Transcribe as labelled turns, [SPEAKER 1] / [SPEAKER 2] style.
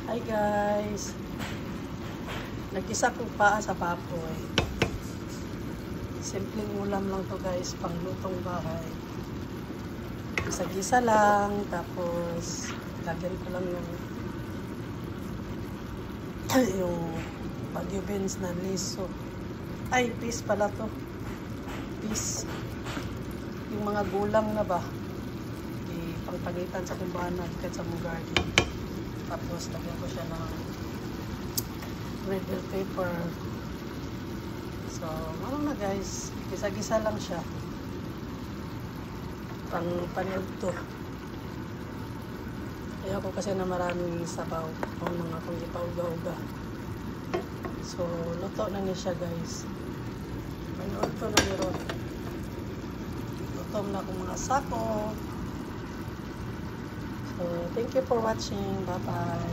[SPEAKER 1] Hi guys, nagkisa ko pa sa papoy. Simpleng ulam lang to guys, panglutong bahay. Gisa-gisa lang, tapos lagyan ko lang yung Baguio beans na liso. Ay, peas pala to. Peas. Yung mga gulang na ba? Pangpagitan sa kumbanan kahit sa mong garden. Tapos lagyan ko siya ng red bell pepper. So, ano na guys, gisa-gisa lang siya. Paniog to. Ayaw ko kasi na maraming sabaw o mga kung ipauga-uga. So, luto na niya siya guys. Paniog to na meron. Lutom na akong mga sako. So, thank you for watching. Bye-bye.